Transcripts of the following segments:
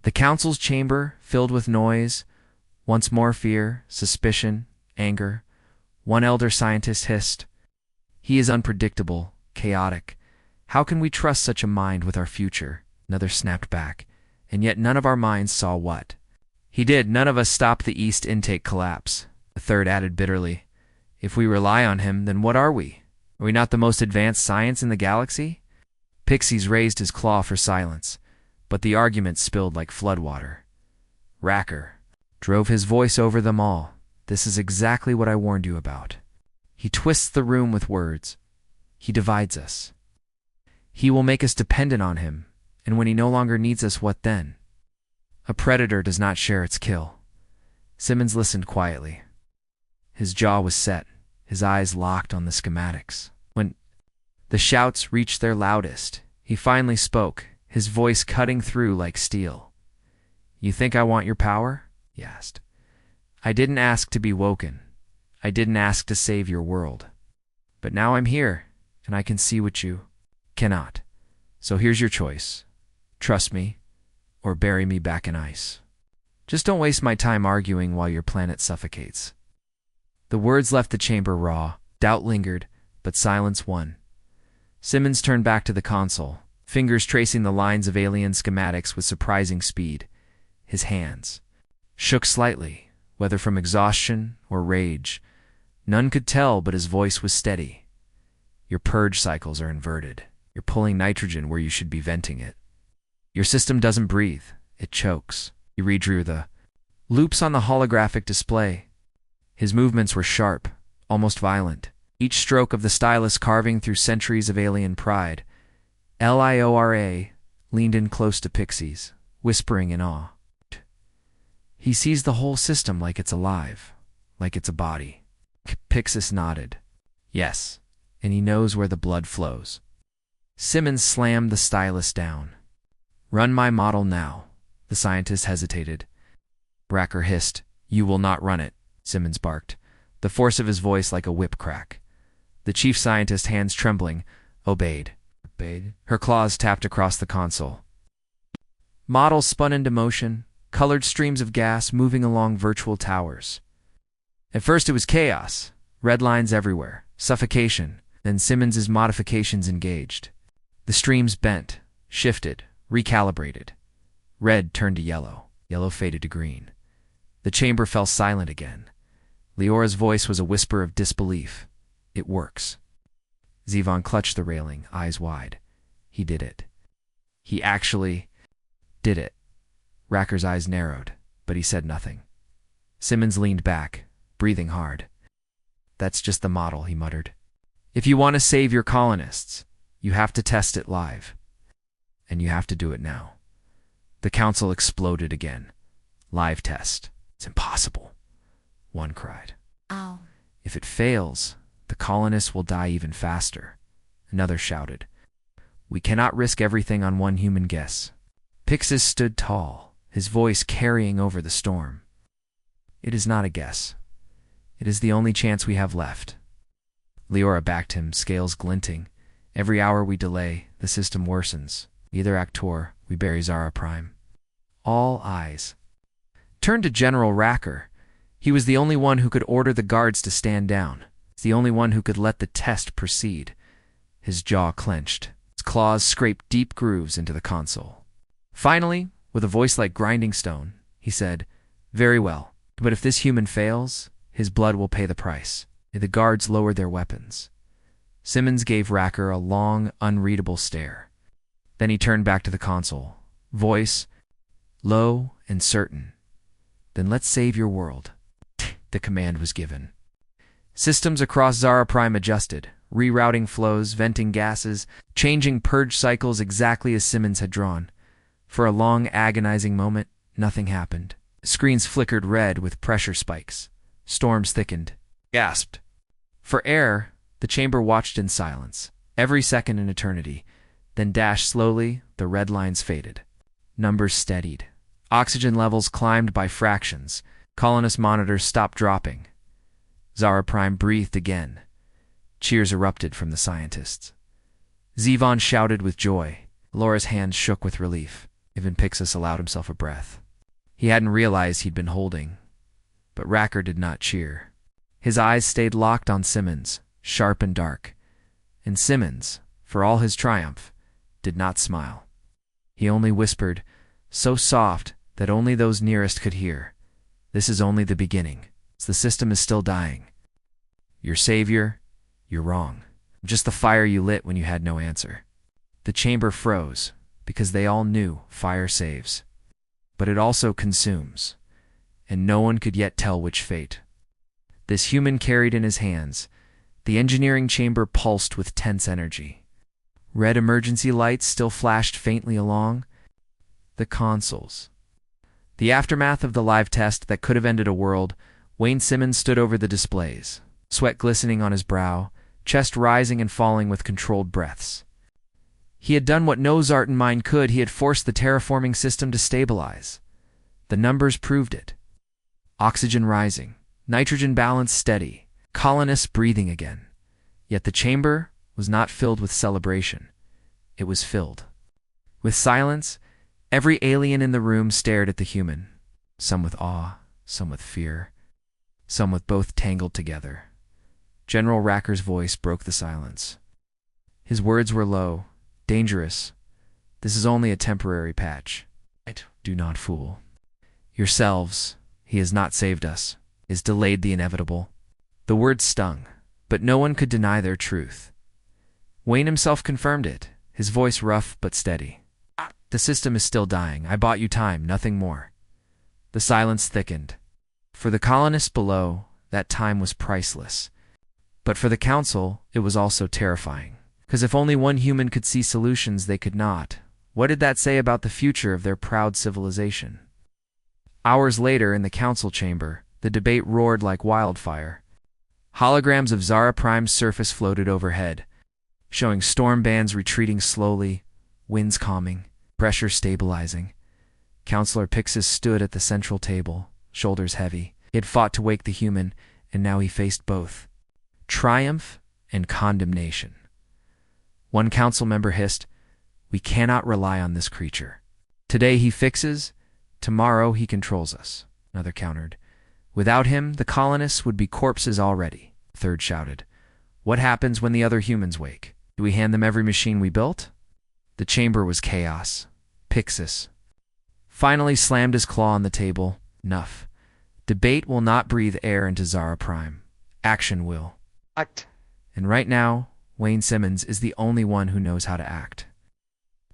The council's chamber, filled with noise, once more fear, suspicion, anger. One elder scientist hissed, "He is unpredictable, chaotic. How can we trust such a mind with our future?" Another snapped back, "And yet none of our minds saw what he did. None of us stopped the East intake collapse." A third added bitterly, "If we rely on him, then what are we? Are we not the most advanced science in the galaxy?" Pixies raised his claw for silence, but the argument spilled like floodwater. Racker drove his voice over them all. "This is exactly what I warned you about. He twists the room with words. He divides us. He will make us dependent on him, and when he no longer needs us, what then? A predator does not share its kill." Simmons listened quietly. His jaw was set, his eyes locked on the schematics. When the shouts reached their loudest, he finally spoke, his voice cutting through like steel. "You think I want your power?" he asked. "I didn't ask to be woken. I didn't ask to save your world. But now I'm here, and I can see what you cannot. So here's your choice. Trust me, or bury me back in ice. Just don't waste my time arguing while your planet suffocates." The words left the chamber raw. Doubt lingered, but silence won. Simmons turned back to the console, fingers tracing the lines of alien schematics with surprising speed. His hands shook slightly, whether from exhaustion or rage. None could tell, but his voice was steady. "Your purge cycles are inverted. You're pulling nitrogen where you should be venting it. Your system doesn't breathe. It chokes." He redrew the loops on the holographic display. His movements were sharp, almost violent, each stroke of the stylus carving through centuries of alien pride. Liora leaned in close to Pixies, whispering in awe. "He sees the whole system like it's alive, like it's a body." Pixis nodded. "Yes, and he knows where the blood flows." Simmons slammed the stylus down. "Run my model now." The scientist hesitated. Racker hissed, "You will not run it," Simmons barked, the force of his voice like a whip crack. The chief scientist, hands trembling, obeyed. Her claws tapped across the console. Models spun into motion, colored streams of gas moving along virtual towers. At first it was chaos, red lines everywhere, suffocation, then Simmons's modifications engaged. The streams bent, shifted, recalibrated. Red turned to yellow, yellow faded to green. The chamber fell silent again. Leora's voice was a whisper of disbelief. "It works." Zevon clutched the railing, eyes wide. "He did it. He actually did it." Racker's eyes narrowed, but he said nothing. Simmons leaned back, breathing hard. "That's just the model," he muttered. "If you want to save your colonists, you have to test it live. And you have to do it now." The council exploded again. "Live test. It's impossible," one cried. "Ow." "If it fails, the colonists will die even faster," another shouted. "We cannot risk everything on one human guess." Pixis stood tall, his voice carrying over the storm. "It is not a guess. It is the only chance we have left." Leora backed him, scales glinting. "Every hour we delay, the system worsens. We either act or we bury Zara Prime." All eyes turned to General Racker. He was the only one who could order the guards to stand down. The only one who could let the test proceed. His jaw clenched. His claws scraped deep grooves into the console. Finally, with a voice like grinding stone, he said, "Very well, but if this human fails, his blood will pay the price." The guards lowered their weapons. Simmons gave Racker a long, unreadable stare. Then he turned back to the console, voice low and certain. "Then let's save your world." The command was given. Systems across Zara Prime adjusted, rerouting flows, venting gases, changing purge cycles exactly as Simmons had drawn. For a long, agonizing moment, nothing happened. Screens flickered red with pressure spikes. Storms thickened. Gasped. For air, the chamber watched in silence, every second an eternity. Then dashed slowly, the red lines faded. Numbers steadied. Oxygen levels climbed by fractions. Colonist monitors stopped dropping. Zara Prime breathed again. Cheers erupted from the scientists. Zevon shouted with joy. Laura's hands shook with relief. Even Pixis allowed himself a breath. He hadn't realized he'd been holding, but Racker did not cheer. His eyes stayed locked on Simmons, sharp and dark, and Simmons, for all his triumph, did not smile. He only whispered, so soft that only those nearest could hear, "This is only the beginning. The system is still dying. Your savior, you're wrong. Just the fire you lit when you had no answer." The chamber froze, because they all knew fire saves. But it also consumes, and no one could yet tell which fate. This human carried in his hands, the engineering chamber pulsed with tense energy. Red emergency lights still flashed faintly along the consoles. The aftermath of the live test that could have ended a world, Wayne Simmons stood over the displays, sweat glistening on his brow, chest rising and falling with controlled breaths. He had done what no xartin mind could. He had forced the terraforming system to stabilize. The numbers proved it. Oxygen rising, nitrogen balance steady, colonists breathing again. Yet the chamber was not filled with celebration. It was filled with silence. Every alien in the room stared at the human, some with awe, some with fear, some with both tangled together. General Racker's voice broke the silence. His words were low, dangerous. This is only a temporary patch. Do not fool yourselves. He has not saved us. Is delayed the inevitable. The words stung, but no one could deny their truth. Wayne himself confirmed it, his voice rough but steady. The system is still dying. I bought you time, nothing more. The silence thickened. For the colonists below, that time was priceless. But for the council, it was also terrifying. Because if only one human could see solutions they could not, what did that say about the future of their proud civilization? Hours later, in the council chamber, the debate roared like wildfire. Holograms of Zara Prime's surface floated overhead, showing storm bands retreating slowly, winds calming, pressure stabilizing. Counselor Pixis stood at the central table, shoulders heavy. He had fought to wake the human, and now he faced both triumph and condemnation. One council member hissed, "We cannot rely on this creature. Today he fixes, tomorrow he controls us." Another countered, "Without him, the colonists would be corpses already." A third shouted, "What happens when the other humans wake? Do we hand them every machine we built?" The chamber was chaos. Pixis finally slammed his claw on the table. "Enough. Debate will not breathe air into Zara Prime. Action will." Act. And right now, Wayne Simmons is the only one who knows how to act.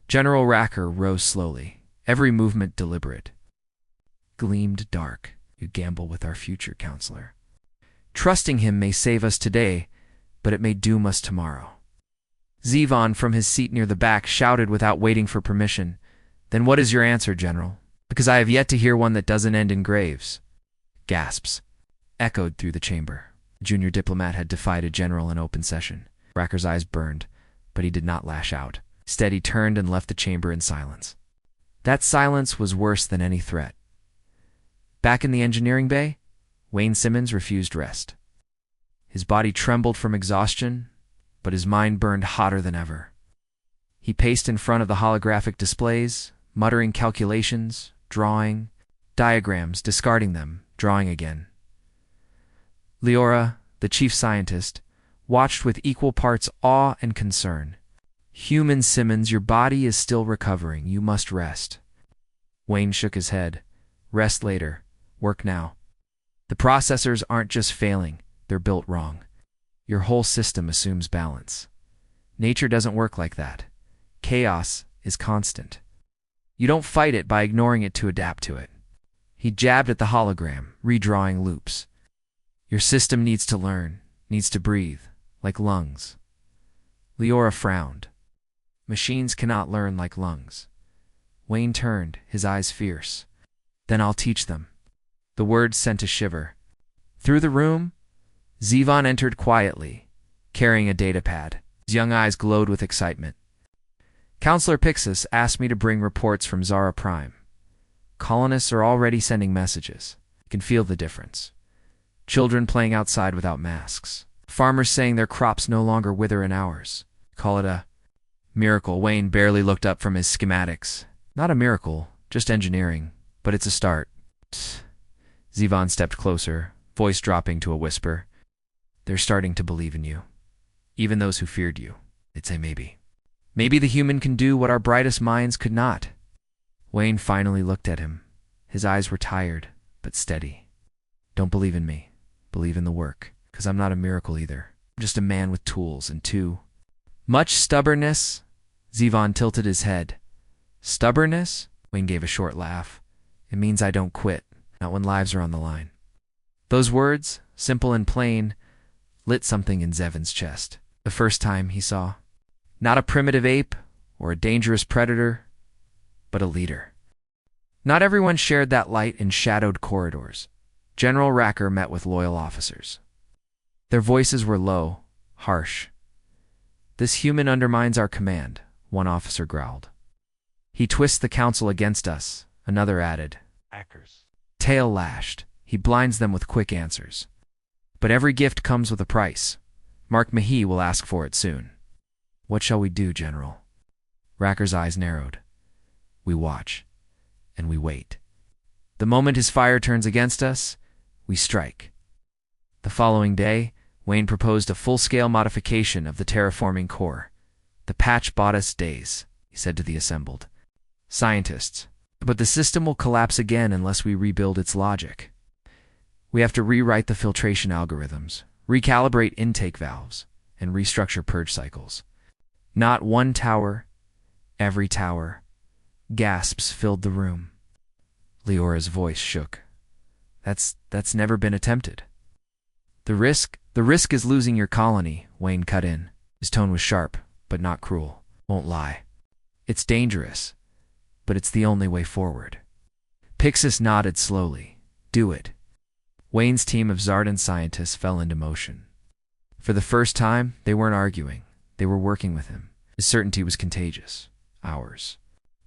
General Racker rose slowly, every movement deliberate. Gleamed dark. "You gamble with our future, counselor. Trusting him may save us today, but it may doom us tomorrow." Zevon, from his seat near the back, shouted without waiting for permission, "Then what is your answer, General? Because I have yet to hear one that doesn't end in graves." Gasps echoed through the chamber. The junior diplomat had defied a general in open session. Racker's eyes burned, but he did not lash out. Instead, he turned and left the chamber in silence. That silence was worse than any threat. Back in the engineering bay, Wayne Simmons refused rest. His body trembled from exhaustion, but his mind burned hotter than ever. He paced in front of the holographic displays, muttering calculations, drawing, diagrams, discarding them, drawing again. Leora, the chief scientist, watched with equal parts awe and concern. "Human Simmons, your body is still recovering. You must rest." Wayne shook his head. "Rest later. Work now. The processors aren't just failing, they're built wrong. Your whole system assumes balance. Nature doesn't work like that. Chaos is constant. You don't fight it by ignoring it to adapt to it." He jabbed at the hologram, redrawing loops. "Your system needs to learn, needs to breathe, like lungs." Leora frowned. "Machines cannot learn like lungs." Wayne turned, his eyes fierce. "Then I'll teach them." The words sent a shiver. Through the room, Zevon entered quietly, carrying a datapad. His young eyes glowed with excitement. "Counselor Pixis asked me to bring reports from Zara Prime. Colonists are already sending messages. You can feel the difference. Children playing outside without masks. Farmers saying their crops no longer wither in hours. Call it a miracle." Wayne barely looked up from his schematics. Not a miracle, just engineering, but it's a start. Zevon stepped closer, voice dropping to a whisper. They're starting to believe in you. Even those who feared you. They'd say maybe. Maybe the human can do what our brightest minds could not. Wayne finally looked at him. His eyes were tired, but steady. Don't believe in me. Believe in the work, because I'm not a miracle either. I'm just a man with tools and too much stubbornness. Zevon tilted his head. Stubbornness? Wayne gave a short laugh. It means I don't quit, not when lives are on the line. Those words, simple and plain, lit something in Zevon's chest. The first time he saw. Not a primitive ape or a dangerous predator, but a leader. Not everyone shared that light in shadowed corridors. General Racker met with loyal officers. Their voices were low, harsh. This human undermines our command, one officer growled. He twists the council against us, another added. Hackers. Tail lashed. He blinds them with quick answers. But every gift comes with a price. Mark Mahee will ask for it soon. What shall we do, General? Racker's eyes narrowed. We watch, and we wait. The moment his fire turns against us, we strike. The following day, Wayne proposed a full-scale modification of the terraforming core. The patch bought us days, he said to the assembled scientists. But the system will collapse again unless we rebuild its logic. We have to rewrite the filtration algorithms, recalibrate intake valves, and restructure purge cycles. Not one tower, every tower. Gasps filled the room. Leora's voice shook. That's never been attempted. The risk is losing your colony, Wayne cut in. His tone was sharp, but not cruel. Won't lie. It's dangerous, but it's the only way forward. Pixis nodded slowly. Do it. Wayne's team of xartin scientists fell into motion. For the first time, they weren't arguing. They were working with him. His certainty was contagious. Ours.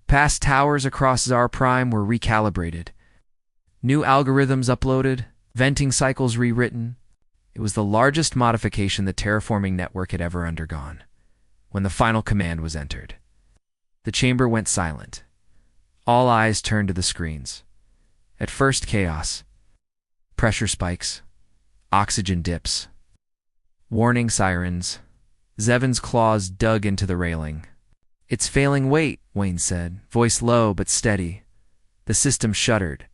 Past towers across Zara Prime were recalibrated. New algorithms uploaded, venting cycles rewritten. It was the largest modification the terraforming network had ever undergone. When the final command was entered, the chamber went silent. All eyes turned to the screens. At first, chaos. Pressure spikes. Oxygen dips. Warning sirens. Zevon's claws dug into the railing. It's failing. Wait, Wayne said, voice low but steady. The system shuddered.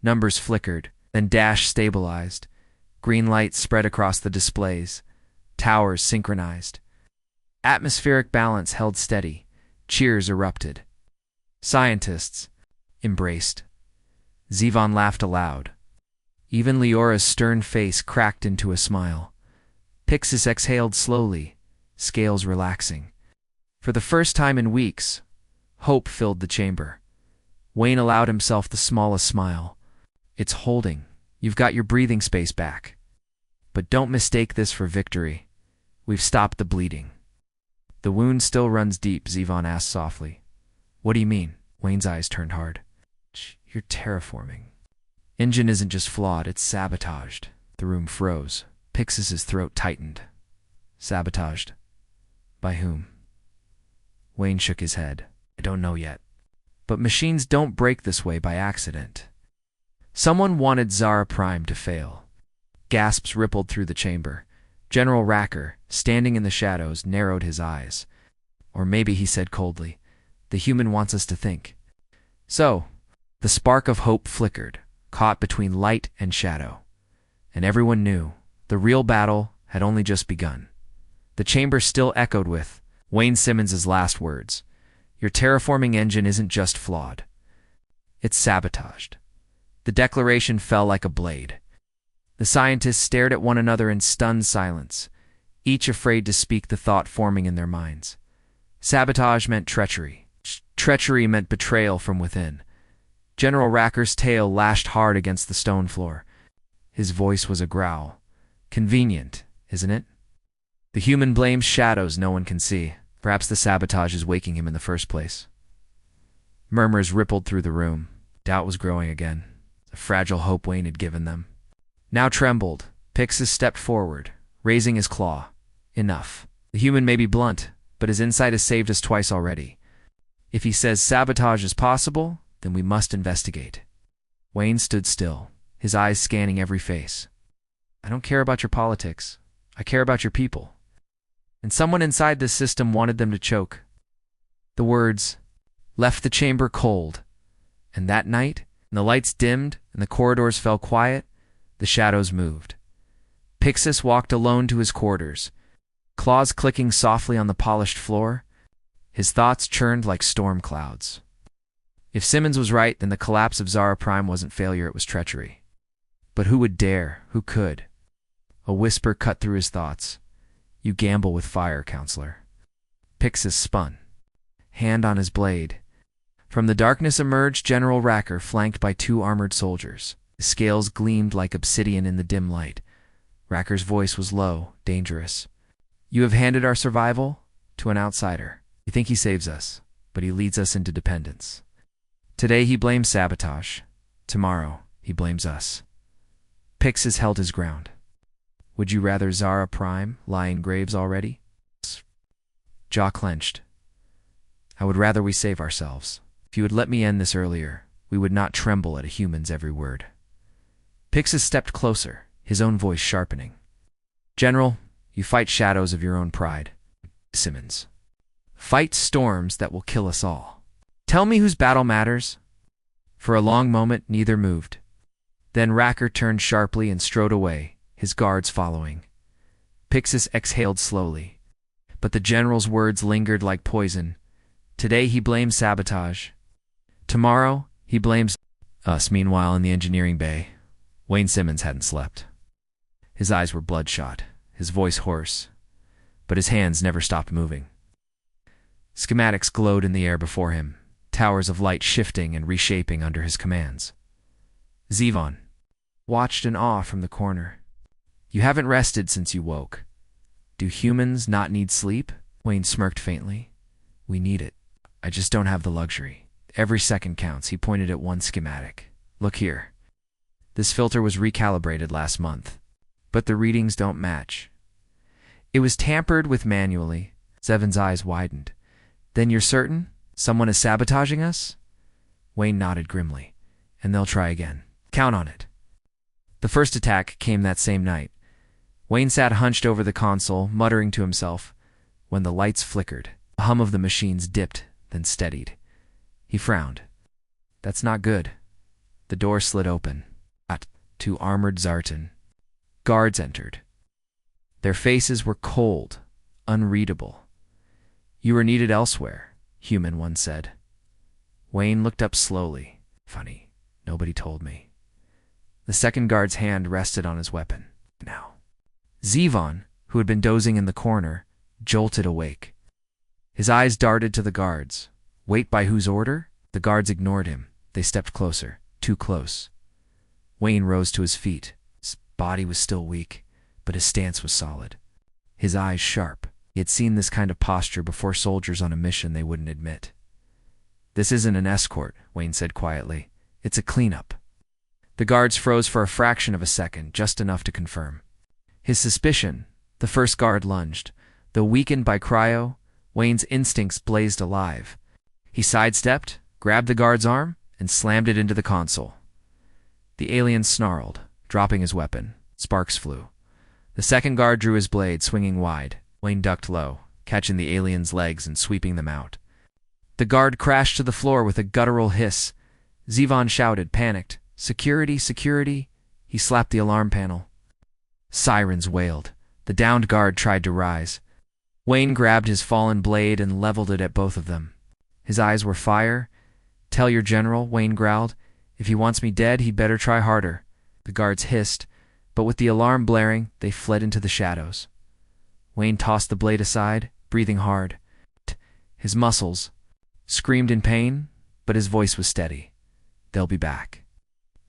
Numbers flickered, then dash stabilized. Green light spread across the displays. Towers synchronized. Atmospheric balance held steady. Cheers erupted. Scientists embraced. Zevon laughed aloud. Even Leora's stern face cracked into a smile. Pixis exhaled slowly, scales relaxing. For the first time in weeks, hope filled the chamber. Wayne allowed himself the smallest smile. It's holding. You've got your breathing space back. But don't mistake this for victory. We've stopped the bleeding. The wound still runs deep, Zevon asked softly. What do you mean? Wayne's eyes turned hard. You're terraforming. Engine isn't just flawed, it's sabotaged. The room froze. Pixis's throat tightened. Sabotaged? By whom? Wayne shook his head. I don't know yet. But machines don't break this way by accident. Someone wanted Zara Prime to fail. Gasps rippled through the chamber. General Racker, standing in the shadows, narrowed his eyes. Or maybe he said coldly, the human wants us to think. So, the spark of hope flickered, caught between light and shadow. And everyone knew the real battle had only just begun. The chamber still echoed with Wayne Simmons' last words. Your terraforming engine isn't just flawed. It's sabotaged. The declaration fell like a blade. The scientists stared at one another in stunned silence, each afraid to speak the thought forming in their minds. Sabotage meant treachery. Treachery meant betrayal from within. General Racker's tail lashed hard against the stone floor. His voice was a growl. Convenient, isn't it? The human blames shadows no one can see. Perhaps the sabotage is waking him in the first place. Murmurs rippled through the room. Doubt was growing again. The fragile hope Wayne had given them now trembled. Pixis stepped forward, raising his claw. Enough. The human may be blunt, but his insight has saved us twice already. If he says sabotage is possible, then we must investigate. Wayne stood still, his eyes scanning every face. I don't care about your politics. I care about your people. And someone inside this system wanted them to choke. The words left the chamber cold, and that night, when the lights dimmed and the corridors fell quiet, the shadows moved. Pixis walked alone to his quarters, claws clicking softly on the polished floor. His thoughts churned like storm clouds. If Simmons was right, then the collapse of Zara Prime wasn't failure, it was treachery. But who would dare? Who could? A whisper cut through his thoughts. You gamble with fire, counselor. Pixis spun, hand on his blade. From the darkness emerged General Racker, flanked by 2 armored soldiers. His scales gleamed like obsidian in the dim light. Racker's voice was low, dangerous. You have handed our survival to an outsider. You think he saves us, but he leads us into dependence. Today he blames sabotage. Tomorrow he blames us. Pixis held his ground. Would you rather Zara Prime lie in graves already? Jaw clenched. I would rather we save ourselves. If you had let me end this earlier, we would not tremble at a human's every word. Pixis stepped closer, his own voice sharpening. General, you fight shadows of your own pride. Simmons. Fight storms that will kill us all. Tell me whose battle matters. For a long moment, neither moved. Then Racker turned sharply and strode away, his guards following. Pixis exhaled slowly, but the general's words lingered like poison. Today he blames sabotage. Tomorrow he blames us. Meanwhile, in the engineering bay, Wayne Simmons hadn't slept. His eyes were bloodshot, his voice hoarse, but his hands never stopped moving. Schematics glowed in the air before him, towers of light shifting and reshaping under his commands. Zevon watched in awe from the corner. You haven't rested since you woke. Do humans not need sleep? Wayne smirked faintly. We need it. I just don't have the luxury. Every second counts. He pointed at one schematic. Look here. This filter was recalibrated last month, but the readings don't match. It was tampered with manually. Zevon's eyes widened. Then you're certain someone is sabotaging us? Wayne nodded grimly. And they'll try again. Count on it. The first attack came that same night. Wayne sat hunched over the console, muttering to himself, when the lights flickered. The hum of the machines dipped, then steadied. He frowned. That's not good. The door slid open. 2 armored xartin. Guards entered. Their faces were cold, unreadable. You were needed elsewhere, human one said. Wayne looked up slowly. Funny, nobody told me. The second guard's hand rested on his weapon. Now. Zevon, who had been dozing in the corner, jolted awake. His eyes darted to the guards. Wait, by whose order? The guards ignored him. They stepped closer, too close. Wayne rose to his feet. His body was still weak, but his stance was solid. His eyes sharp. He had seen this kind of posture before soldiers on a mission they wouldn't admit. This isn't an escort, Wayne said quietly. It's a cleanup. The guards froze for a fraction of a second, just enough to confirm. His suspicion, the first guard lunged. Though weakened by cryo, Wayne's instincts blazed alive. He sidestepped, grabbed the guard's arm, and slammed it into the console. The alien snarled, dropping his weapon. Sparks flew. The second guard drew his blade, swinging wide. Wayne ducked low, catching the alien's legs and sweeping them out. The guard crashed to the floor with a guttural hiss. Zevon shouted, panicked. Security, security. He slapped the alarm panel. Sirens wailed. The downed guard tried to rise. Wayne grabbed his fallen blade and leveled it at both of them. His eyes were fire. Tell your general, Wayne growled. If he wants me dead, he'd better try harder. The guards hissed, but with the alarm blaring, they fled into the shadows. Wayne tossed the blade aside, breathing hard. His muscles screamed in pain, but his voice was steady. They'll be back.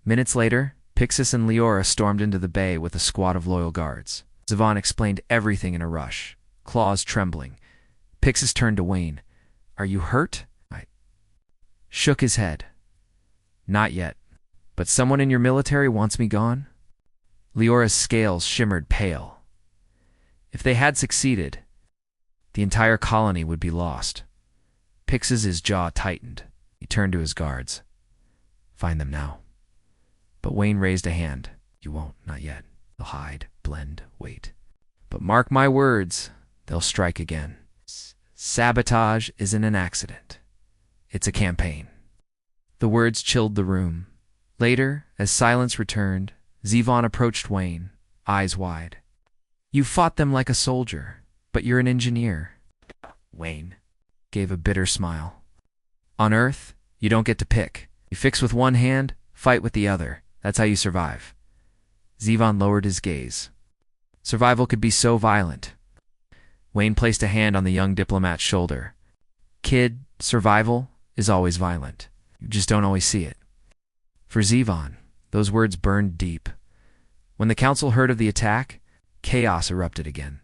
Minutes later, Pixis and Leora stormed into the bay with a squad of loyal guards. Zevon explained everything in a rush, claws trembling. Pixis turned to Wayne. Are you hurt? I shook his head. Not yet. But someone in your military wants me gone? Leora's scales shimmered pale. If they had succeeded, the entire colony would be lost. Pix's jaw tightened. He turned to his guards. Find them now. But Wayne raised a hand. You won't, not yet. They'll hide, blend, wait. But mark my words, they'll strike again. Sabotage isn't an accident. It's a campaign. The words chilled the room. Later, as silence returned, Zevon approached Wayne, eyes wide. You fought them like a soldier, but you're an engineer. Wayne gave a bitter smile. On Earth, you don't get to pick. You fix with one hand, fight with the other. That's how you survive. Zevon lowered his gaze. Survival could be so violent. Wayne placed a hand on the young diplomat's shoulder. Kid, survival is always violent. You just don't always see it. For Zevon, those words burned deep. When the council heard of the attack, chaos erupted again.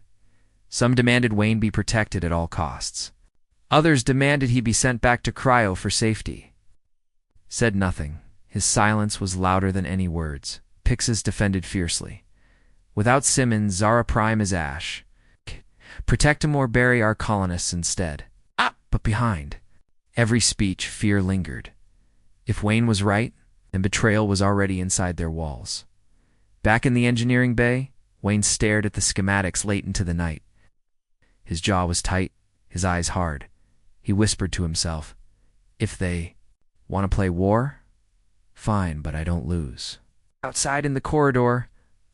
Some demanded Wayne be protected at all costs. Others demanded he be sent back to Cryo for safety. Said nothing. His silence was louder than any words. Pixis defended fiercely. Without Simmons, Zara Prime is ash. Protect him or bury our colonists instead. But behind every speech, fear lingered. If Wayne was right, then betrayal was already inside their walls. Back in the engineering bay, Wayne stared at the schematics late into the night. His jaw was tight, his eyes hard. He whispered to himself, if they want to play war, fine, but I don't lose. Outside in the corridor,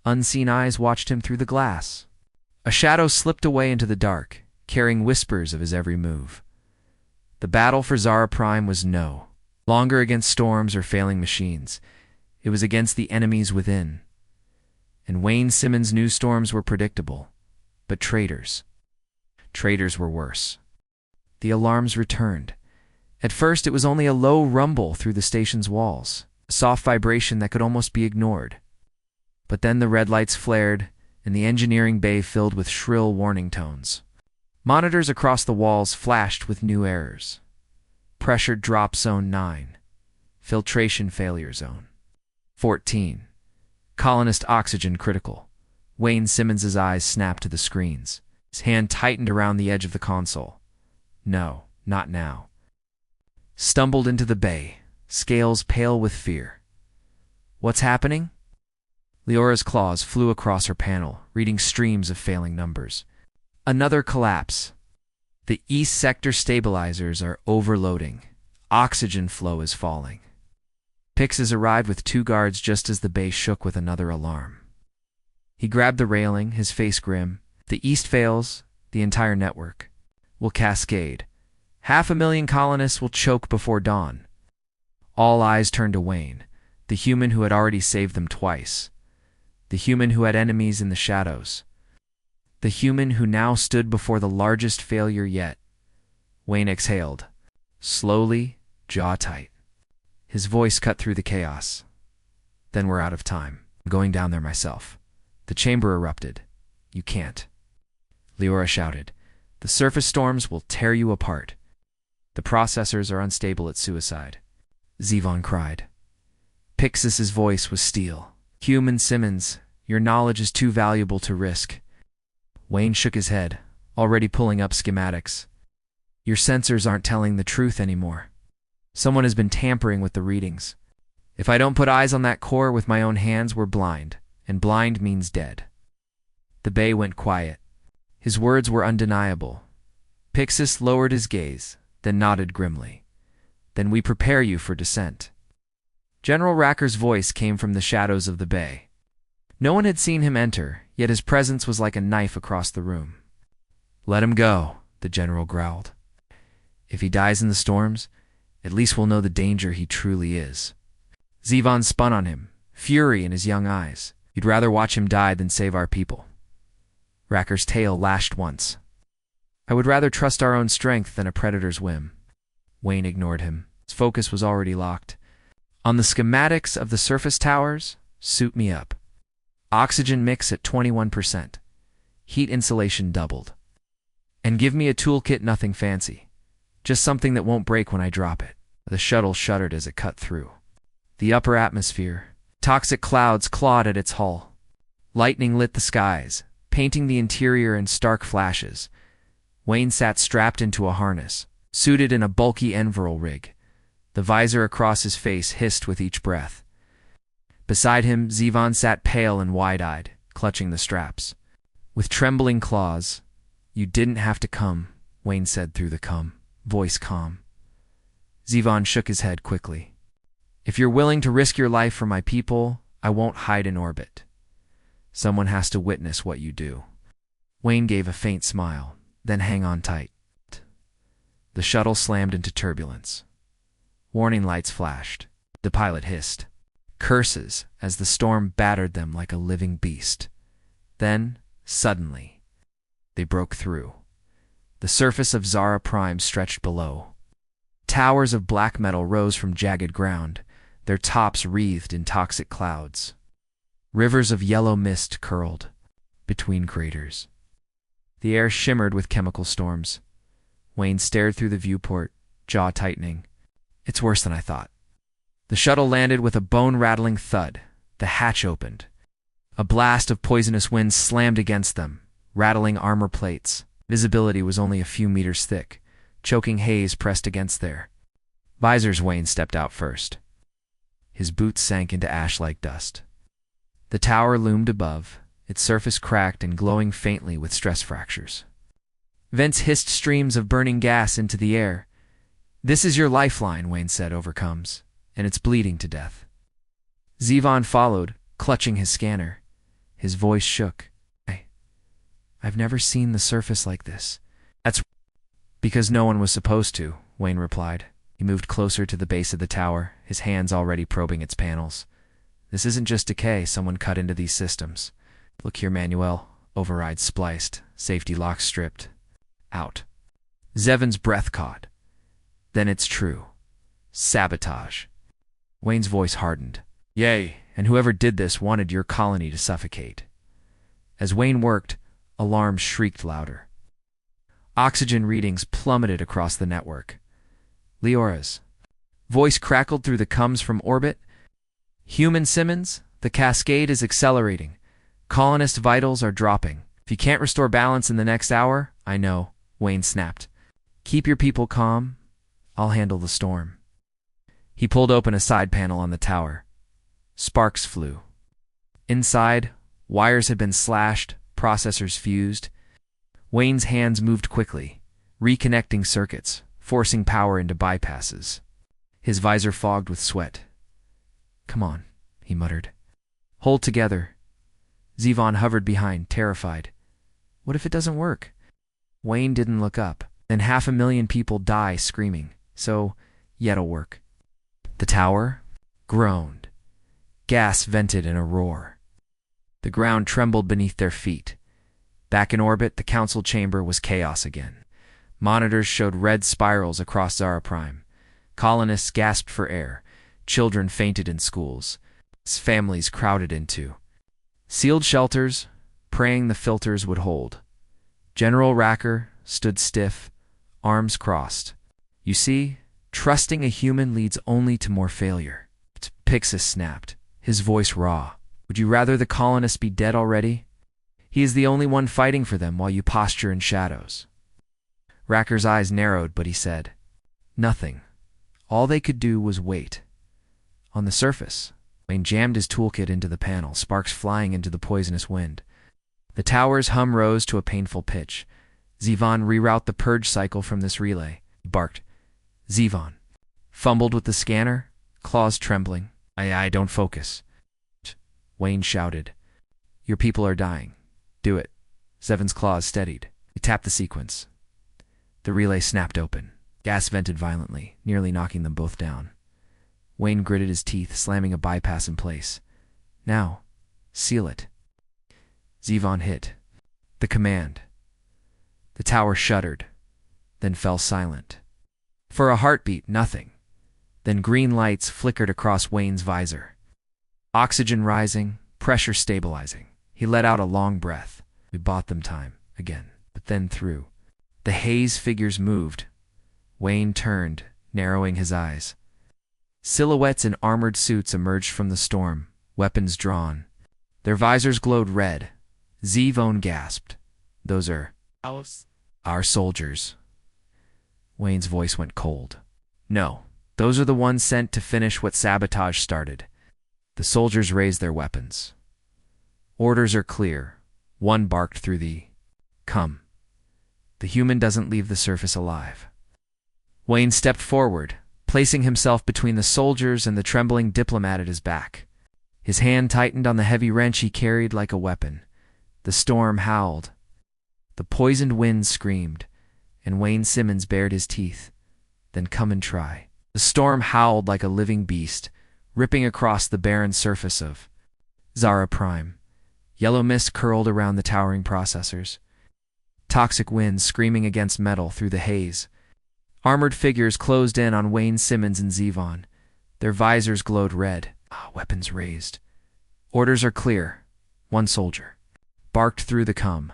unseen eyes watched him through the glass. A shadow slipped away into the dark, carrying whispers of his every move. The battle for Zara Prime was no longer against storms or failing machines. It was against the enemies within. And Wayne Simmons knew storms were predictable, but traitors were worse. The alarms returned. At first, it was only a low rumble through the station's walls, a soft vibration that could almost be ignored. But then the red lights flared, and the engineering bay filled with shrill warning tones. Monitors across the walls flashed with new errors. Pressure drop zone 9. Filtration failure zone 14. Colonist oxygen critical. Wayne Simmons's eyes snapped to the screens. His hand tightened around the edge of the console. No, not now. Stumbled into the bay, scales pale with fear. What's happening? Leora's claws flew across her panel, reading streams of failing numbers. Another collapse. The east sector stabilizers are overloading. Oxygen flow is falling. Pixis arrived with 2 guards just as the bay shook with another alarm. He grabbed the railing, his face grim. If the east fails, the entire network will cascade. 500,000 colonists will choke before dawn. All eyes turned to Wayne, the human who had already saved them twice. The human who had enemies in the shadows. The human who now stood before the largest failure yet. Wayne exhaled, slowly, jaw tight. His voice cut through the chaos. Then we're out of time. I'm going down there myself. The chamber erupted. You can't. Leora shouted. The surface storms will tear you apart. The processors are unstable at suicide. Zevon cried. Pixis's voice was steel. Human Simmons, your knowledge is too valuable to risk. Wayne shook his head, already pulling up schematics. Your sensors aren't telling the truth anymore. Someone has been tampering with the readings. If I don't put eyes on that core with my own hands, we're blind, and blind means dead. The bay went quiet. His words were undeniable. Pixis lowered his gaze, then nodded grimly. Then we prepare you for descent. General Racker's voice came from the shadows of the bay. No one had seen him enter, yet his presence was like a knife across the room. Let him go, the general growled. If he dies in the storms, at least we'll know the danger he truly is. Zevon spun on him, fury in his young eyes. You'd rather watch him die than save our people. Racker's tail lashed once. I would rather trust our own strength than a predator's whim. Wayne ignored him. His focus was already locked. On the schematics of the surface towers, suit me up. Oxygen mix at 21%. Heat insulation doubled. And give me a toolkit, nothing fancy. Just something that won't break when I drop it. The shuttle shuddered as it cut through. The upper atmosphere. Toxic clouds clawed at its hull. Lightning lit the skies, painting the interior in stark flashes. Wayne sat strapped into a harness, suited in a bulky enveral rig. The visor across his face hissed with each breath. Beside him, Zivan sat pale and wide-eyed, clutching the straps. With trembling claws, "You didn't have to come," Wayne said through the voice calm. Zivan shook his head quickly. "If you're willing to risk your life for my people, I won't hide in orbit. Someone has to witness what you do." Wayne gave a faint smile, then hang on tight. The shuttle slammed into turbulence. Warning lights flashed. The pilot hissed curses as the storm battered them like a living beast. Then, suddenly, they broke through. The surface of Zara Prime stretched below. Towers of black metal rose from jagged ground, their tops wreathed in toxic clouds. Rivers of yellow mist curled between craters. The air shimmered with chemical storms. Wayne stared through the viewport, jaw tightening. "It's worse than I thought." The shuttle landed with a bone-rattling thud. The hatch opened. A blast of poisonous wind slammed against them, rattling armor plates. Visibility was only a few meters thick. Choking haze pressed against their visors. Wayne stepped out first. His boots sank into ash-like dust. The tower loomed above, its surface cracked and glowing faintly with stress fractures. Vents hissed streams of burning gas into the air. "This is your lifeline," Wayne said, overcomes, "and it's bleeding to death." Zivan followed, clutching his scanner. His voice shook. "I've never seen the surface like this." "That's because no one was supposed to," Wayne replied. He moved closer to the base of the tower, his hands already probing its panels. "This isn't just decay. Someone cut into these systems. Look here, Manuel. Overrides spliced, safety locks stripped. Out." Zevin's breath caught. "Then it's true. Sabotage." Wayne's voice hardened. "Yay, and whoever did this wanted your colony to suffocate." As Wayne worked, alarms shrieked louder. Oxygen readings plummeted across the network. Leora's voice crackled through the comms from orbit. "Human Simmons, the cascade is accelerating. Colonist vitals are dropping. If you can't restore balance in the next hour..." "I know," Wayne snapped. "Keep your people calm. I'll handle the storm." He pulled open a side panel on the tower. Sparks flew. Inside, wires had been slashed, processors fused. Wayne's hands moved quickly, reconnecting circuits, forcing power into bypasses. His visor fogged with sweat. "Come on," he muttered. "Hold together." Zivan hovered behind, terrified. "What if it doesn't work?" Wayne didn't look up. "Then 500,000 people die screaming. So, it'll work." The tower groaned. Gas vented in a roar. The ground trembled beneath their feet. Back in orbit, the council chamber was chaos again. Monitors showed red spirals across Zara Prime. Colonists gasped for air. Children fainted in schools. Families crowded into sealed shelters, praying the filters would hold. General Racker stood stiff, arms crossed. "You see, trusting a human leads only to more failure." Pixis snapped, his voice raw. "Would you rather the colonists be dead already? He is the only one fighting for them while you posture in shadows." Racker's eyes narrowed, but he said, "Nothing. All they could do was wait." On the surface, Wayne jammed his toolkit into the panel, sparks flying into the poisonous wind. The tower's hum rose to a painful pitch. "Zivan, reroute the purge cycle from this relay," he barked. Zivan fumbled with the scanner, claws trembling. I don't focus." Wayne shouted, "Your people are dying. Do it." Zevin's claws steadied. He tapped the sequence. The relay snapped open. Gas vented violently, nearly knocking them both down. Wayne gritted his teeth, slamming a bypass in place. "Now, seal it." Zivan hit the command. The tower shuddered, then fell silent. For a heartbeat, nothing. Then green lights flickered across Wayne's visor. Oxygen rising, pressure stabilizing. He let out a long breath. We bought them time, again. But then through the haze, figures moved. Wayne turned, narrowing his eyes. Silhouettes in armored suits emerged from the storm, weapons drawn. Their visors glowed red. Zivan gasped. "Those are our soldiers." Wayne's voice went cold. No, those are the ones sent to finish what sabotage started. The soldiers raised their weapons. Orders are clear. One barked through the "Come." The human doesn't leave the surface alive. Wayne stepped forward, placing himself between the soldiers and the trembling diplomat at his back. His hand tightened on the heavy wrench he carried like a weapon. The storm howled. The poisoned wind screamed, and Wayne Simmons bared his teeth. Then come and try. The storm howled like a living beast, ripping across the barren surface of Zara Prime. Yellow mist curled around the towering processors. Toxic winds screaming against metal through the haze. Armored figures closed in on Wayne Simmons and Zevon. Their visors glowed red, weapons raised. Orders are clear. One soldier barked through the cum.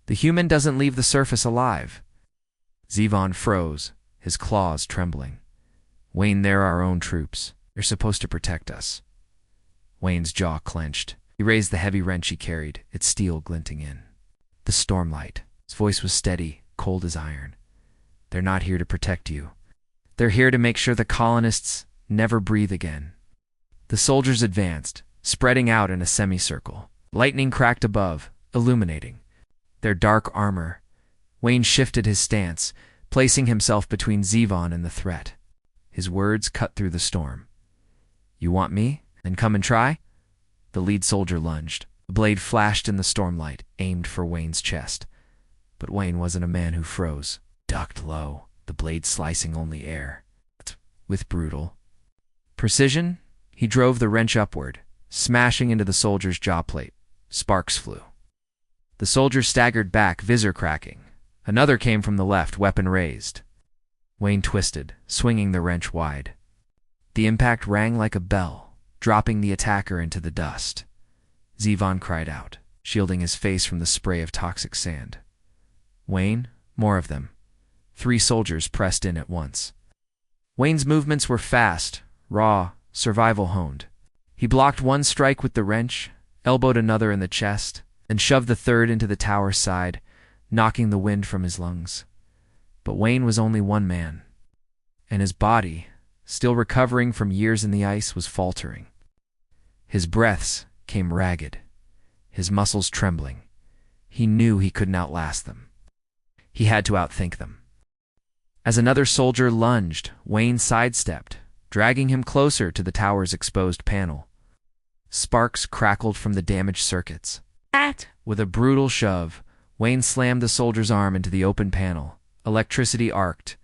The human doesn't leave the surface alive. Zevon froze, his claws trembling. Wayne, they're our own troops. They're supposed to protect us. Wayne's jaw clenched. He raised the heavy wrench he carried, its steel glinting in. The stormlight. His voice was steady, cold as iron. They're not here to protect you. They're here to make sure the colonists never breathe again. The soldiers advanced, spreading out in a semicircle. Lightning cracked above, illuminating their dark armor. Wayne shifted his stance, placing himself between Zevon and the threat. His words cut through the storm. You want me? Then come and try? The lead soldier lunged. The blade flashed in the stormlight, aimed for Wayne's chest. But Wayne wasn't a man who froze. Ducked low, the blade slicing only air. With brutal precision, he drove the wrench upward, smashing into the soldier's jawplate. Sparks flew. The soldier staggered back, visor cracking. Another came from the left, weapon raised. Wayne twisted, swinging the wrench wide. The impact rang like a bell, dropping the attacker into the dust. Zevon cried out, shielding his face from the spray of toxic sand. Wayne, more of them. 3 soldiers pressed in at once. Wayne's movements were fast, raw, survival honed. He blocked one strike with the wrench, elbowed another in the chest, and shoved the third into the tower's side, knocking the wind from his lungs. But Wayne was only one man, and his body, still recovering from years in the ice, was faltering. His breaths came ragged, his muscles trembling. He knew he couldn't outlast them. He had to outthink them. As another soldier lunged, Wayne sidestepped, dragging him closer to the tower's exposed panel. Sparks crackled from the damaged circuits. With a brutal shove, Wayne slammed the soldier's arm into the open panel. Electricity arced.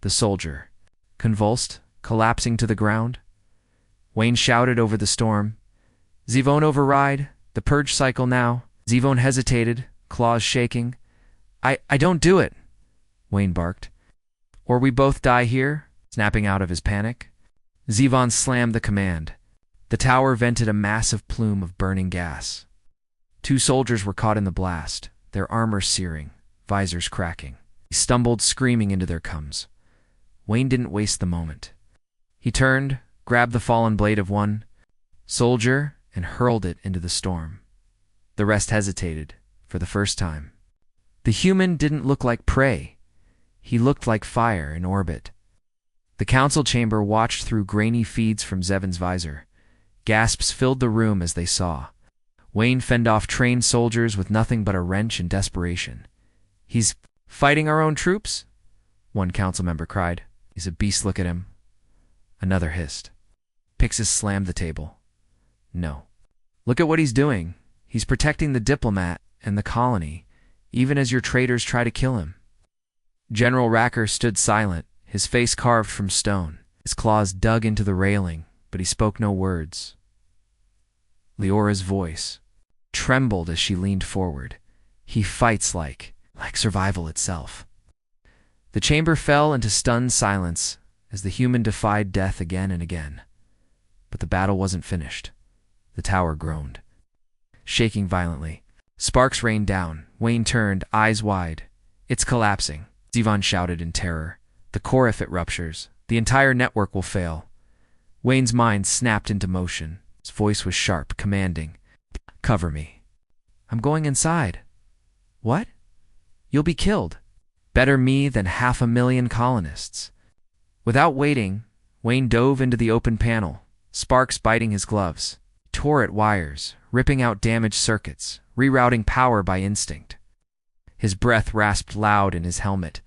The soldier, convulsed, collapsing to the ground. Wayne shouted over the storm, "Zevon, override, the purge cycle now." Zevon hesitated, claws shaking. I don't do it," Wayne barked. "Or we both die here," snapping out of his panic. Zevon slammed the command. The tower vented a massive plume of burning gas. 2 soldiers were caught in the blast, their armor searing, visors cracking. He stumbled screaming into their cums. Wayne didn't waste the moment. He turned, grabbed the fallen blade of one soldier, and hurled it into the storm. The rest hesitated, for the first time. The human didn't look like prey. He looked like fire in orbit. The council chamber watched through grainy feeds from Zevon's visor. Gasps filled the room as they saw. Wayne fended off trained soldiers with nothing but a wrench and desperation. "He's fighting our own troops?" one council member cried. "He's a beast, look at him." Another hissed. Pixis slammed the table. "No. Look at what he's doing. He's protecting the diplomat and the colony, even as your traitors try to kill him." General Racker stood silent, his face carved from stone. His claws dug into the railing, but he spoke no words. Leora's voice trembled as she leaned forward. "He fights like survival itself." The chamber fell into stunned silence as the human defied death again and again. But the battle wasn't finished. The tower groaned, shaking violently. Sparks rained down. Wayne turned, eyes wide. "It's collapsing," Zevon shouted in terror. "The core, if it ruptures, the entire network will fail." Wayne's mind snapped into motion. His voice was sharp, commanding. "Cover me." "I'm going inside." "What?" "You'll be killed." Better me than 500,000 colonists. Without waiting, Wayne dove into the open panel, sparks biting his gloves. He tore at wires, ripping out damaged circuits, rerouting power by instinct. His breath rasped loud in his helmet,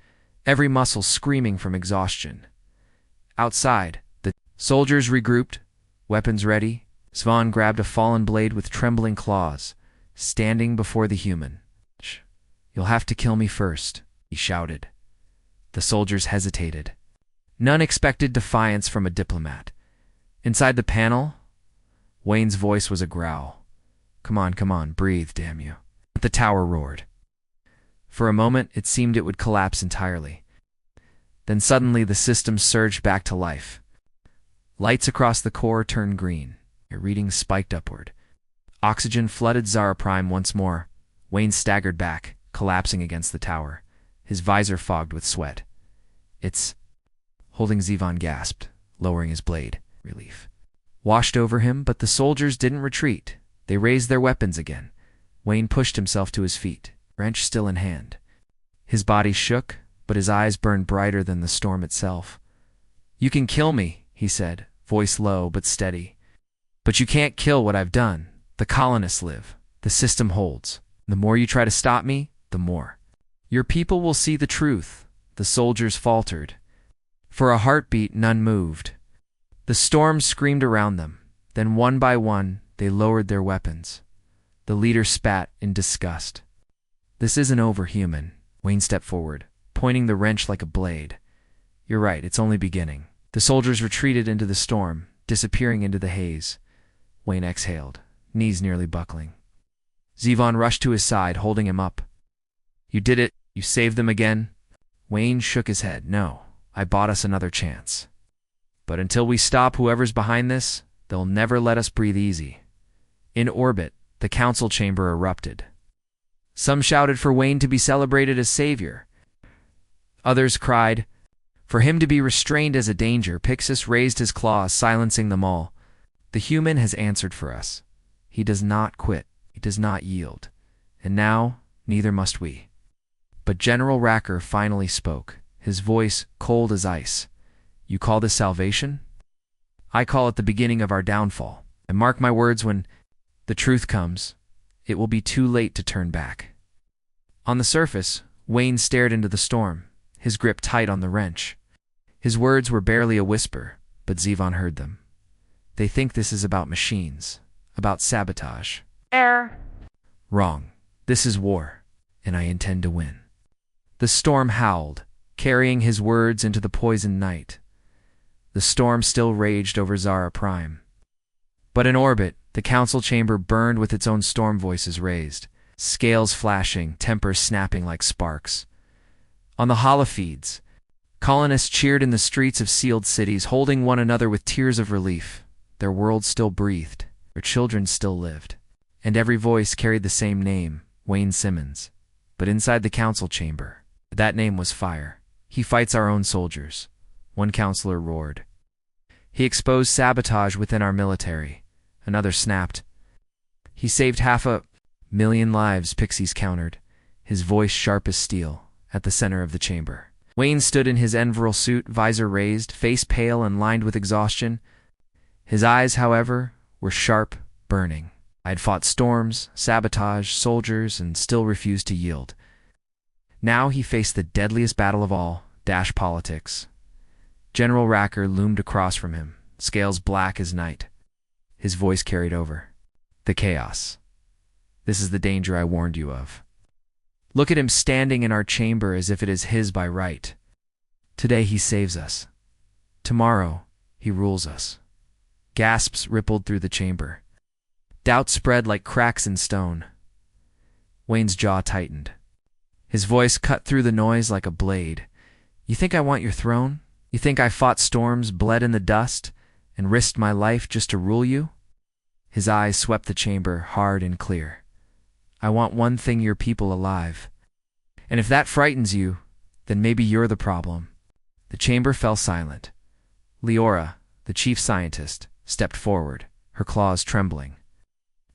every muscle screaming from exhaustion. Outside, the soldiers regrouped, weapons ready. Svan grabbed a fallen blade with trembling claws, standing before the human. "You'll have to kill me first," he shouted. The soldiers hesitated. None expected defiance from a diplomat. Inside the panel, Wayne's voice was a growl. Come on, breathe, damn you." The tower roared. For a moment, it seemed it would collapse entirely. Then suddenly the system surged back to life. Lights across the core turned green. Readings spiked upward. Oxygen flooded Zara Prime once more. Wayne staggered back, collapsing against the tower, his visor fogged with sweat. "It's—" Holding Zvan gasped, lowering his blade. Relief washed over him, but the soldiers didn't retreat. They raised their weapons again. Wayne pushed himself to his feet, wrench still in hand. His body shook, but his eyes burned brighter than the storm itself. "You can kill me," he said, voice low but steady. "But you can't kill what I've done. The colonists live. The system holds. The more you try to stop me, the more. Your people will see the truth." The soldiers faltered. For a heartbeat, none moved. The storm screamed around them. Then one by one, they lowered their weapons. The leader spat in disgust. "This isn't over, human." Wayne stepped forward, pointing the wrench like a blade. "You're right, it's only beginning." The soldiers retreated into the storm, disappearing into the haze. Wayne exhaled, knees nearly buckling. Zvan rushed to his side, holding him up. "You did it. You saved them again." Wayne shook his head. "No, I bought us another chance. But until we stop whoever's behind this, they'll never let us breathe easy." In orbit, the council chamber erupted. Some shouted for Wayne to be celebrated as savior. Others cried for him to be restrained as a danger. Pixis raised his claws, silencing them all. "The human has answered for us. He does not quit. He does not yield. And now, neither must we." But General Racker finally spoke, his voice cold as ice. "You call this salvation? I call it the beginning of our downfall. And mark my words, when the truth comes, it will be too late to turn back." On the surface, Wayne stared into the storm, his grip tight on the wrench. His words were barely a whisper, but Zvan heard them. "They think this is about machines, about sabotage." Error. "Wrong. This is war, and I intend to win." The storm howled, carrying his words into the poisoned night. The storm still raged over Zara Prime. But in orbit, the council chamber burned with its own storm voices raised, scales flashing, tempers snapping like sparks. On the holofeeds, colonists cheered in the streets of sealed cities, holding one another with tears of relief. Their world still breathed, their children still lived, and every voice carried the same name, Wayne Simmons. But inside the council chamber, that name was fire. "He fights our own soldiers," one counselor roared. "He exposed sabotage within our military," another snapped. "He saved 500,000 lives," Pixies countered, his voice sharp as steel, at the center of the chamber. Wayne stood in his enveral suit, visor raised, face pale and lined with exhaustion. His eyes, however, were sharp, burning. I had fought storms, sabotage, soldiers, and still refused to yield. Now he faced the deadliest battle of all, dash politics. General Racker loomed across from him, scales black as night. His voice carried over. "The chaos. This is the danger I warned you of. Look at him standing in our chamber as if it is his by right. Today he saves us. Tomorrow he rules us." Gasps rippled through the chamber. Doubt spread like cracks in stone. Wayne's jaw tightened. His voice cut through the noise like a blade. "You think I want your throne? You think I fought storms, bled in the dust, and risked my life just to rule you?" His eyes swept the chamber, hard and clear. "I want one thing: your people alive. And if that frightens you, then maybe you're the problem." The chamber fell silent. Leora, the chief scientist, stepped forward, her claws trembling.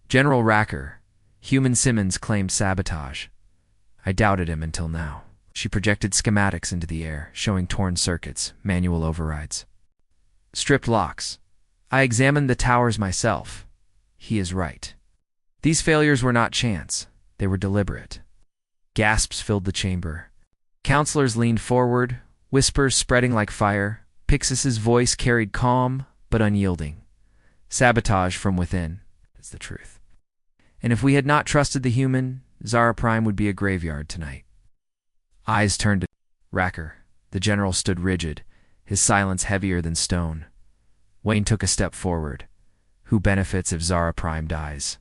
"General Racker, human Simmons claimed sabotage. I doubted him until now. She projected schematics into the air, showing torn circuits, manual overrides. Stripped locks. I examined the towers myself. He is right. These failures were not chance. They were deliberate. Gasps filled the chamber. Counselors leaned forward, whispers spreading like fire. Pixis's voice carried calm, but unyielding. Sabotage from within is the truth. And if we had not trusted the human, Zara Prime would be a graveyard tonight. Eyes turned to Racker. The general stood rigid, his silence heavier than stone. Wayne took a step forward. Who benefits if Zara Prime dies?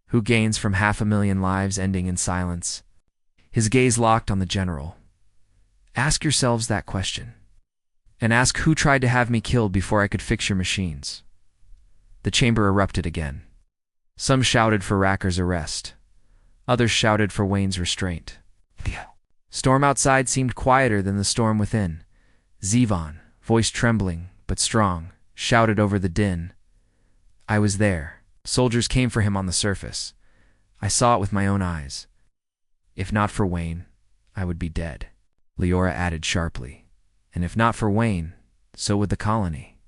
Who gains from 500,000 lives ending in silence? His gaze locked on the general. Ask yourselves that question. And ask who tried to have me killed before I could fix your machines. The chamber erupted again. Some shouted for Racker's arrest. Others shouted for Wayne's restraint. Storm outside seemed quieter than the storm within. Zevon, voice trembling but strong, shouted over the din. I was there. Soldiers came for him on the surface. I saw it with my own eyes. If not for Wayne, I would be dead. Leora added sharply. And if not for Wayne, so would the colony.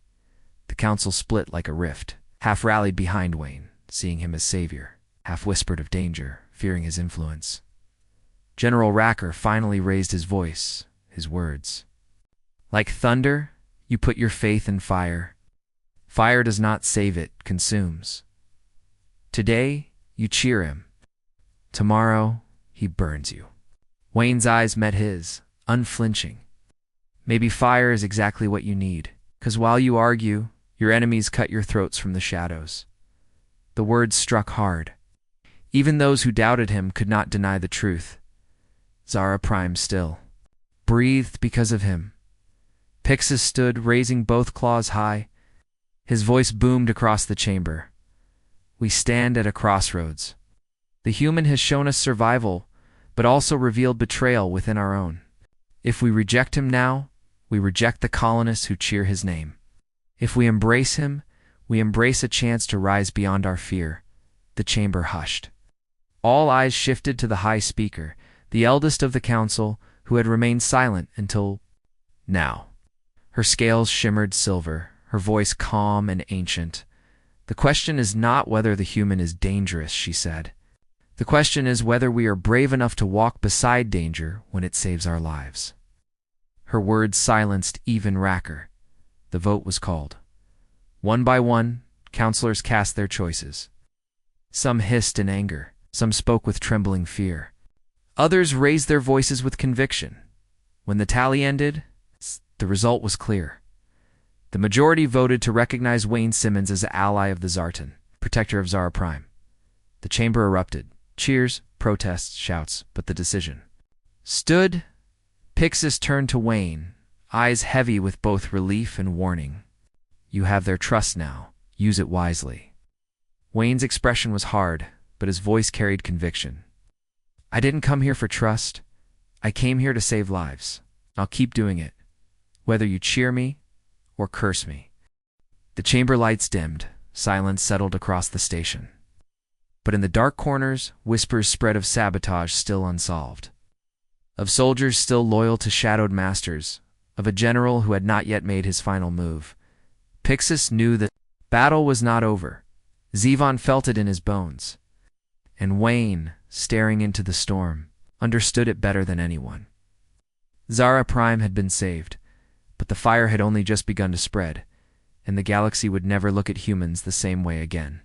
The council split like a rift. Half rallied behind Wayne, seeing him as savior. Half whispered of danger, fearing his influence. General Racker finally raised his voice, his words. Like thunder, you put your faith in fire. Fire does not save, it consumes. Today, you cheer him. Tomorrow, he burns you. Wayne's eyes met his, unflinching. Maybe fire is exactly what you need, 'cause while you argue, your enemies cut your throats from the shadows. The words struck hard. Even those who doubted him could not deny the truth. Zara Prime still breathed because of him. Pixis stood, raising both claws high. His voice boomed across the chamber. We stand at a crossroads. The human has shown us survival, but also revealed betrayal within our own. If we reject him now, we reject the colonists who cheer his name. If we embrace him, we embrace a chance to rise beyond our fear. The chamber hushed. All eyes shifted to the high speaker, the eldest of the council, who had remained silent until now. Her scales shimmered silver, her voice calm and ancient. The question is not whether the human is dangerous, she said. The question is whether we are brave enough to walk beside danger when it saves our lives. Her words silenced even Racker. The vote was called. One by one, counselors cast their choices. Some hissed in anger, some spoke with trembling fear. Others raised their voices with conviction. When the tally ended, the result was clear. The majority voted to recognize Wayne Simmons as an ally of the xartin, protector of Zara Prime. The chamber erupted. Cheers, protests, shouts, but the decision stood. Pixis turned to Wayne, eyes heavy with both relief and warning. You have their trust now. Use it wisely. Wayne's expression was hard, but his voice carried conviction. I didn't come here for trust. I came here to save lives. I'll keep doing it, whether you cheer me or curse me. The chamber lights dimmed. Silence settled across the station. But in the dark corners, whispers spread of sabotage still unsolved. Of soldiers still loyal to shadowed masters. Of a general who had not yet made his final move. Pixis knew that battle was not over. Zevon felt it in his bones. And Wayne, staring into the storm, understood it better than anyone. Zara Prime had been saved, but the fire had only just begun to spread, and the galaxy would never look at humans the same way again.